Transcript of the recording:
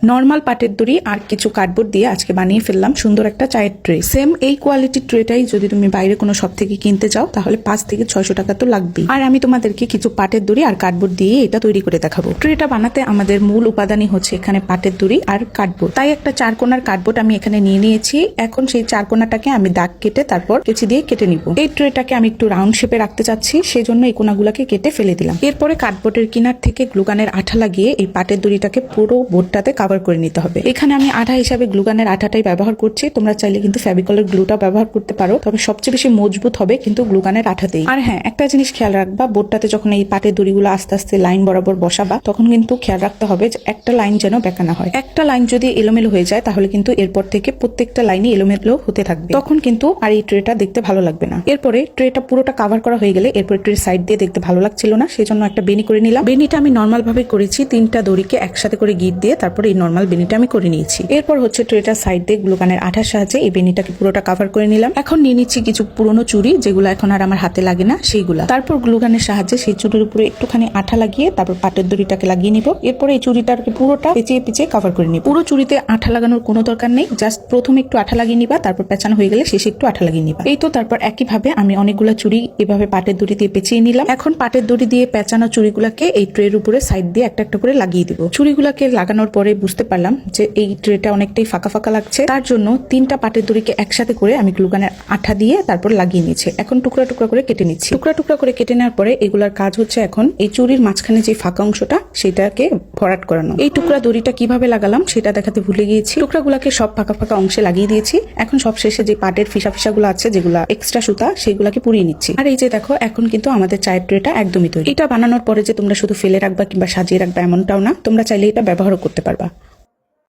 Normal পাটের দড়ি আর কিছু কার্ডবোর্ড দিয়ে আজকে বানিয়ে ফেললাম সুন্দর একটা চায়ের ট্রে। সেম এই কোয়ালিটির ট্রেটাই যদি তুমি বাইরে কোনো শপ থেকে কিনতে চাও তাহলে 5 থেকে 600 টাকা তো লাগবেই। আর আমি তোমাদেরকে কিছু পাটের দড়ি আর কার্ডবোর্ড দিয়ে এটা তৈরি করে দেখাবো। ট্রেটা বানাতে আমাদের মূল উপাদানই হচ্ছে এখানে পাটের দড়ি আর কার্ডবোর্ড। তাই একটা 4 কোণার কার্ডবোর্ড আমি এখানে নিয়ে নিয়েছি। এখন সেই 4 কোণাটাকে আমি দাগ কেটে তারপর কেচি দিয়ে কেটে নিব। এই ট্রেটাকে আমি একটু রাউন্ড শেপে রাখতে চাচ্ছি, সেজন্য এই কোণাগুলোকে কেটে ফেলে দিলাম। এরপরে কার্ডবোর্ডের কিনার থেকে গ্লুগানের আঠা লাগিয়ে এই পাটের দড়িটাকে পুরো বোর্ডটাতে কভার করে নিতে হবে। এখানে আমি আঠা হিসাবে গ্লুগানের আঠাটাই ব্যবহার করছি। তোমরা চাইলে কিন্তু ফেভিকলের গ্লুটা ব্যবহার করতে পারো, তবে সবচেয়ে বেশি মজবুত হবে কিন্তু গ্লুগানের আঠাতেই। আর হ্যাঁ, একটা জিনিস খেয়াল রাখবা, বোর্ডটাতে যখন এই পাটের দড়িগুলো আস্তে আস্তে লাইন বরাবর বসাবা তখন কিন্তু খেয়াল রাখতে হবে যে একটা লাইন যেন বেঁকা না হয়। একটা লাইন যদি এলোমেলো হয়ে যায় তাহলে কিন্তু এরপর থেকে প্রত্যেকটা লাইনই এলোমেলো হতে থাকবে, তখন কিন্তু আর এই ট্রেটা দেখতে ভালো লাগবে না। এরপরে ট্রেটা পুরোটা কভার করা হয়ে গেলে এরপরে ট্রের সাইড দিয়ে দেখতে ভালো লাগছিল না, সেজন্য একটা বেনি করে নিলাম। বেনিটা আমি নর্মাল ভাবে করেছি, 3টা দড়িকে একসাথে করে গিট দিয়ে তারপরে এই নর্মাল বেনিটা আমি করে নিয়েছি। এরপর হচ্ছে ট্রেটার সাইড দিয়ে গ্লুগানের আঠার সাহায্যে এই বেনিটাকে পুরোটা কভার করে নিলাম। এখন নিয়ে নিচ্ছি কিছু পুরনো চুড়ি, যেগুলো এখন আর আমার হাতে লাগে না সেইগুলা। তারপর গ্লুগানের সাহায্যে সেই চুড়ির উপরে একটুখানি আঠা লাগিয়ে তারপর পাটের দড়িটাকে লাগিয়ে নিব। এরপরে এই চুড়িটাকে পুরোটা পেঁচিয়ে পেঁচিয়ে কভার করে নিব। পুরো চুড়িতে আঠা লাগানোর কোনো দরকার নেই, জাস্ট প্রথমে একটু আঠা লাগিয়ে নিবা, তারপর পেঁচানো হয়ে গেলে শেষে একটু আঠা লাগিয়ে নিবা। এই তো তারপর একইভাবে আমি অনেকগুলো চুড়ি এভাবে পাটের দড়ি দিয়ে পেঁচিয়ে নিলাম। এখন পাটের দড়ি দিয়ে পেঁচানো চুড়িগুলাকে এই ট্রের উপরে সাইড দিয়ে একটা একটা করে লাগিয়ে দিব। চুড়িগুলাকে লাগানোর পরে বুঝতে পারলাম যে এই ট্রেটা অনেকটাই ফাঁকা ফাঁকা লাগছে, তার জন্য 3টা পাটের দড়িকে একসাথে করে আমি গ্লুগানের আঠা দিয়ে তারপর লাগিয়ে নিয়েছি। এখন টুকরা টুকরা করে কেটে নিচ্ছি। টুকরা টুকরা করে কেটে নেওয়ার পরে এগুলার কাজ হচ্ছে এখন এই চুড়ির মাঝখানে যে ফাঁকা অংশটা সেটাকে ভরাট করানো। এই টুকরা দড়িটা কিভাবে লাগালাম সেটা দেখাতে ভুলে গিয়েছি। টুকরাগুলাকে সব ফাঁকা ফাঁকা অংশে লাগিয়ে দিয়েছি। এখন সব শেষে যে পাটের ফিসা ফিসাগুলো আছে, যেগুলা এক্সট্রা সুতা, সেগুলাকে পুড়িয়ে নিচ্ছি। আর এই যে দেখো, এখন কিন্তু আমাদের চায়ের ট্রেটা একদমই তৈরি। এটা বানানোর পরে যে তোমরা শুধু ফেলে রাখবা কিংবা সাজিয়ে রাখবা এমনটাও না, তোমরা চাইলে এটা ব্যবহারও করতে পারবা।